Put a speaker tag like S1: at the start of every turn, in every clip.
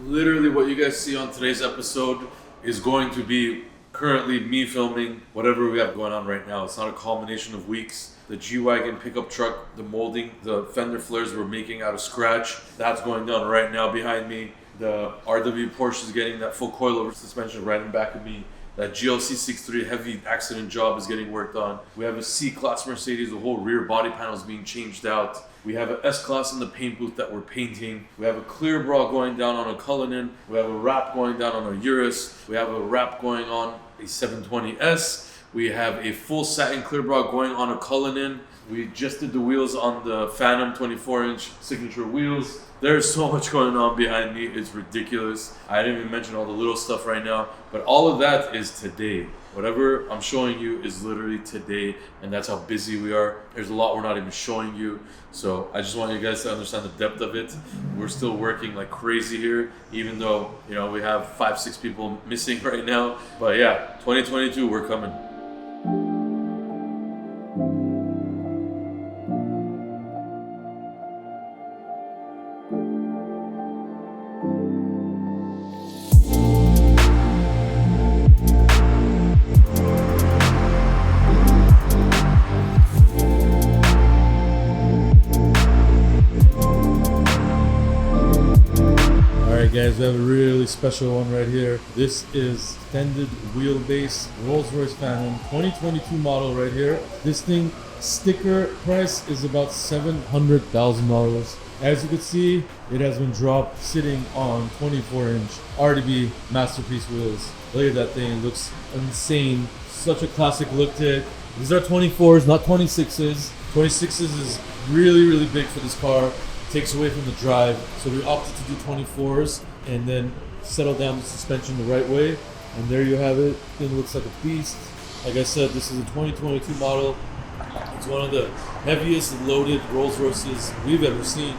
S1: Literally what you guys see on today's episode is going to be currently me filming whatever we have going on right now. It's not a culmination of weeks. The G-Wagon pickup truck, the molding, the fender flares we're making out of scratch, that's going down right now behind me. The RWB Porsche is getting that full coilover suspension right in back of me. That G63 heavy accident job is getting worked on. We have a C-Class Mercedes, the whole rear body panel is being changed out. We have an S-Class in the paint booth that we're painting. We have a clear bra going down on a Cullinan. We have a wrap going down on a Urus. We have a wrap going on a 720S. We have a full satin clear bra going on a Cullinan. We just did the wheels on the Phantom 24-inch signature wheels. There's so much going on behind me, it's ridiculous. I didn't even mention all the little stuff right now, but all of that is today. Whatever I'm showing you is literally today, and that's how busy we are. There's a lot we're not even showing you, so I just want you guys to understand the depth of it. We're still working like crazy here, even though, you know, we have 5-6 people missing right now. But yeah, 2022, we're coming. Guys, we have a really special one right here. This is extended wheelbase Rolls-Royce Phantom 2022 model right here. This thing sticker price is about $700,000. As you can see, it has been dropped sitting on 24-inch RDB Masterpiece wheels. Look at that thing, it looks insane. Such a classic look to it. These are 24s, not 26s. 26s is really big for this car. Takes away from the drive, so we opted to do 24s and then settle down the suspension the right way, and there you have it. It looks like a beast. Like I said, this is a 2022 model. It's one of the heaviest loaded Rolls-Royces we've ever seen.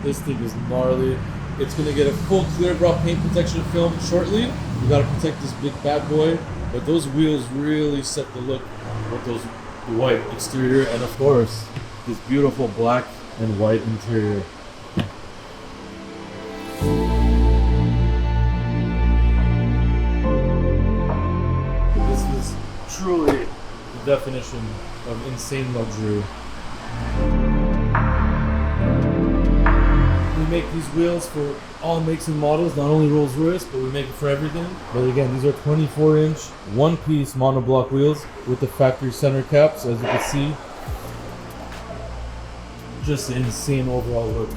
S1: This thing is gnarly. It's going to get a full clear bra paint protection film shortly. We got to protect this big bad boy, but those wheels really set the look with those white exterior, and of course this beautiful black and white interior. This is truly the definition of insane luxury. We make these wheels for all makes and models, not only Rolls-Royce, but we make it for everything. But again, these are 24-inch, one-piece monoblock wheels with the factory center caps, as you can see. Just an insane overall look.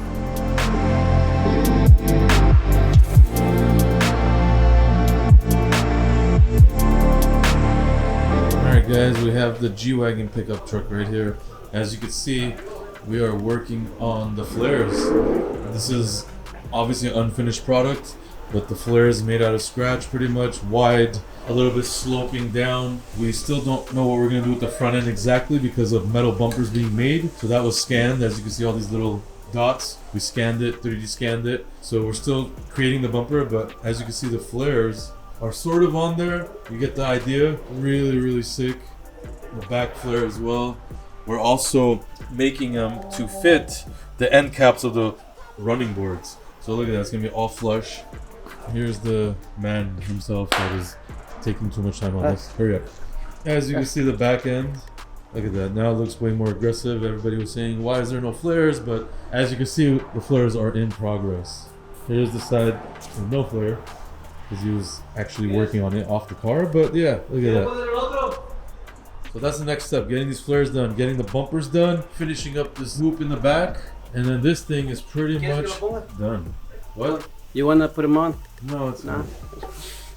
S1: Alright guys, we have the G-Wagon pickup truck right here. As you can see, we are working on the flares. This is obviously an unfinished product, but the flare is made out of scratch, pretty much wide, a little bit sloping down. We still don't know what we're going to do with the front end exactly because of metal bumpers being made. So that was scanned. As you can see, all these little dots, we scanned it, 3D scanned it. So we're still creating the bumper, but as you can see, the flares are sort of on there. You get the idea. Really sick. The back flare as well. We're also making them to fit the end caps of the running boards. So look at that, it's going to be all flush. Here's the man himself that is taking too much time on this. Hurry up. As you can see, the back end, look at that. Now it looks way more aggressive. Everybody was saying, why is there no flares? But as you can see, the flares are in progress. Here's the side with no flare, because he was actually working on it off the car. But yeah, look at that. So that's the next step, getting these flares done, getting the bumpers done, finishing up this loop in the back, and then this thing is pretty much done. What?
S2: You wanna put them on?
S1: No, it's not.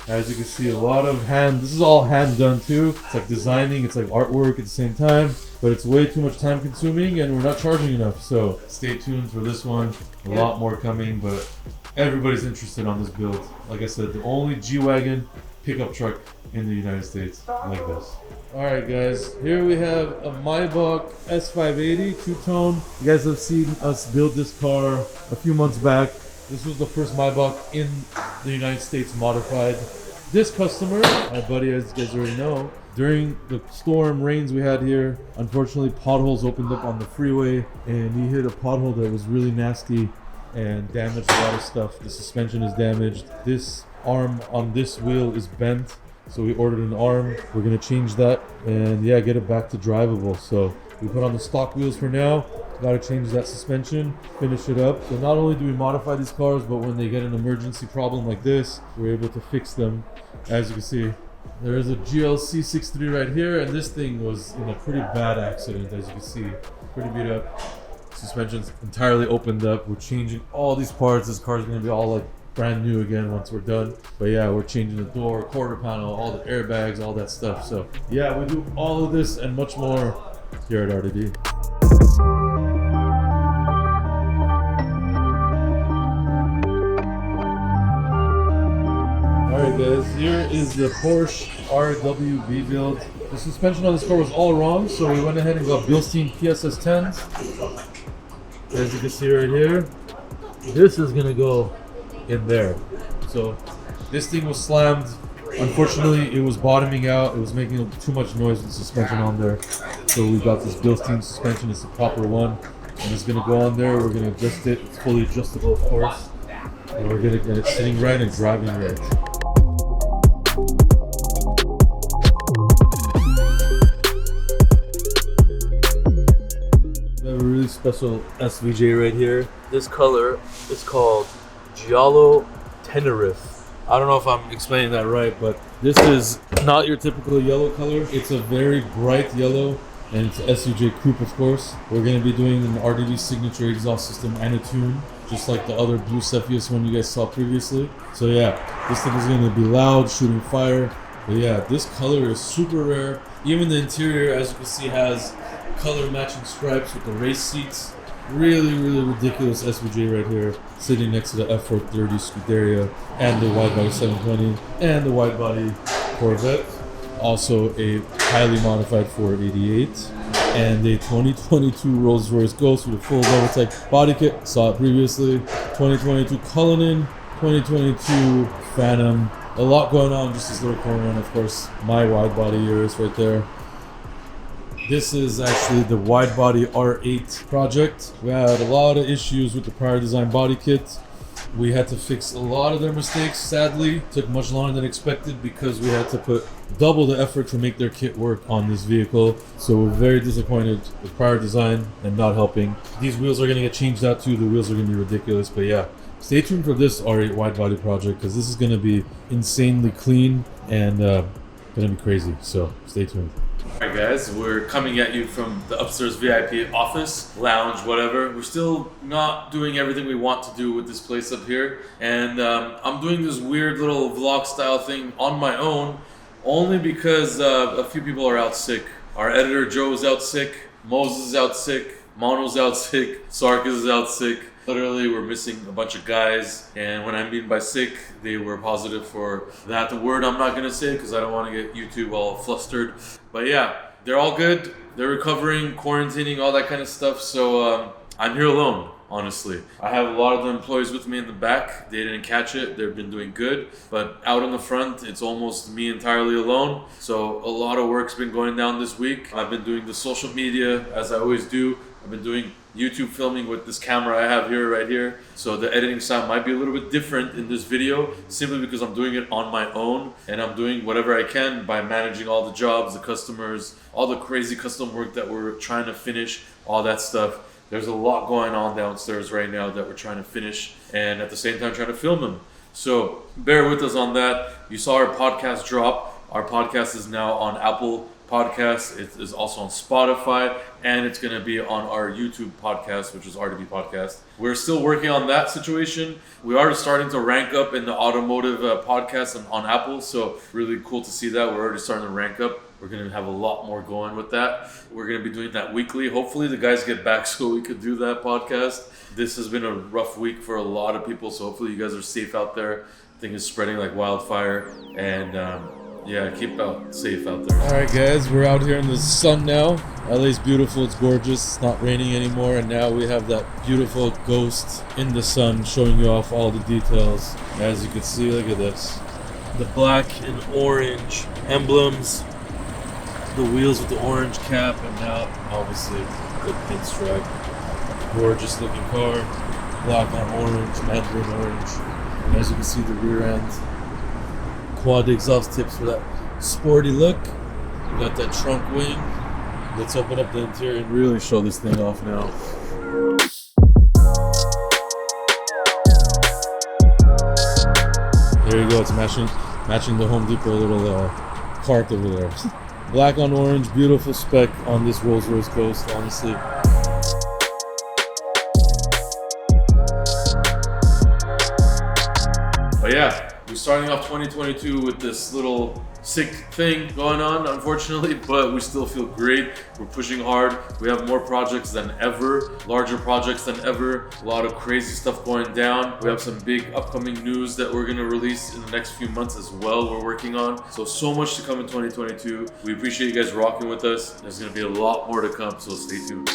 S1: As you can see, a lot of this is all hand done too. It's like designing, it's like artwork at the same time, but it's way too much time consuming and we're not charging enough. So stay tuned for this one. A lot more coming, but everybody's interested on this build. Like I said, the only G-Wagon pickup truck in the United States like this. Alright guys, here we have a Maybach S580 two-tone. You guys have seen us build this car a few months back. This was the first Maybach in the United States modified. This customer, my buddy, as you guys already know, during the storm rains we had here, unfortunately potholes opened up on the freeway and he hit a pothole that was really nasty and damaged a lot of stuff. The suspension is damaged. This arm on this wheel is bent, so we ordered an arm. We're gonna change that and yeah, get it back to drivable. So we put on the stock wheels for now. Gotta change that suspension, finish it up. So not only do we modify these cars, but when they get an emergency problem like this, we're able to fix them. As you can see, there is a G63 right here, and this thing was in a pretty bad accident, as you can see. Pretty beat up. Suspension's entirely opened up. We're changing all these parts. This car's gonna be all like brand new again once we're done. But yeah, we're changing the door, quarter panel, all the airbags, all that stuff. So yeah, we do all of this and much more here at RDB. Alright guys, here is the Porsche Rwb Build. The suspension on this car was all wrong, so we went ahead and got Bilstein PSS 10s. As you can see right here, this is gonna go in there. So this thing was slammed. Unfortunately, it was bottoming out. It was making too much noise with the suspension on there. So we got this Bilstein suspension. It's the proper one, and it's gonna go on there. We're gonna adjust it. It's fully adjustable, of course, and we're gonna get it sitting right and driving right. We have a really special SVJ right here. This color is called Giallo Tenerife. I don't know if I'm explaining that right, but this is not your typical yellow color. It's a very bright yellow, and it's SVJ coupe, of course. We're going to be doing an RDB signature exhaust system and a tune, just like the other blue Cepheus one you guys saw previously. So yeah, this thing is going to be loud, shooting fire. But yeah, this color is super rare. Even the interior, as you can see, has color matching stripes with the race seats. Really ridiculous SVJ right here, sitting next to the F430 Scuderia and the wide body 720 and the wide body Corvette. Also a highly modified 488 and a 2022 Rolls-Royce Ghost with a full Novitec body kit. Saw it previously. 2022 Cullinan, 2022 Phantom. A lot going on just this little corner, and of course my wide body Urus right there. This is actually the wide body R8 project. We had a lot of issues with the prior design body kit. We had to fix a lot of their mistakes, sadly. Took much longer than expected because we had to put double the effort to make their kit work on this vehicle. So we're very disappointed with prior design and not helping. These wheels are gonna get changed out too. The wheels are gonna be ridiculous, but yeah. Stay tuned for this R8 wide body project because this is gonna be insanely clean and gonna be crazy, so stay tuned. Alright guys, we're coming at you from the upstairs VIP office, lounge, whatever. We're still not doing everything we want to do with this place up here. And I'm doing this weird little vlog style thing on my own, only because a few people are out sick. Our editor Joe is out sick, Moses is out sick, Mono's out sick, Sarkis is out sick. Literally, we're missing a bunch of guys, and when I mean by sick, they were positive for that. The word I'm not going to say because I don't want to get YouTube all flustered. But yeah, they're all good. They're recovering, quarantining, all that kind of stuff. So I'm here alone, honestly. I have a lot of the employees with me in the back. They didn't catch it. They've been doing good. But out in the front, it's almost me entirely alone. So a lot of work's been going down this week. I've been doing the social media, as I always do. I've been doing YouTube filming with this camera I have here, right here. So the editing sound might be a little bit different in this video, simply because I'm doing it on my own and I'm doing whatever I can by managing all the jobs, the customers, all the crazy custom work that we're trying to finish, all that stuff. There's a lot going on downstairs right now that we're trying to finish and at the same time trying to film them. So bear with us on that. You saw our podcast drop. Our podcast is now on Apple Podcasts. It is also on Spotify, and it's going to be on our YouTube podcast, which is RDB Podcast. We're still working on that situation. We are starting to rank up in the automotive podcast on Apple, so really cool to see that. We're already starting to rank up. We're going to have a lot more going with that. We're going to be doing that weekly. Hopefully the guys get back so we could do that podcast. This has been a rough week for a lot of people, so hopefully you guys are safe out there. The thing is spreading like wildfire, and yeah, keep out safe out there. Alright guys, we're out here in the sun now. LA's beautiful, it's gorgeous, it's not raining anymore, and now we have that beautiful Ghost in the sun showing you off all the details. As you can see, look at this. The black and orange emblems, the wheels with the orange cap, and now obviously the pinstripe. Gorgeous looking car. black on orange, mandarin orange. And as you can see, the rear end quad exhaust tips for that sporty look. We got that trunk wing. Let's open up the interior and really show this thing off now. There you go, it's matching the Home Depot little cart over there. Black on orange, beautiful spec on this Rolls-Royce Ghost, honestly. But yeah, we're starting off 2022 with this little sick thing going on, unfortunately, but we still feel great. We're pushing hard. We have more projects than ever, larger projects than ever, a lot of crazy stuff going down. We have some big upcoming news that we're gonna release in the next few months as well, we're working on. So much to come in 2022. We appreciate you guys rocking with us. There's gonna be a lot more to come, so stay tuned.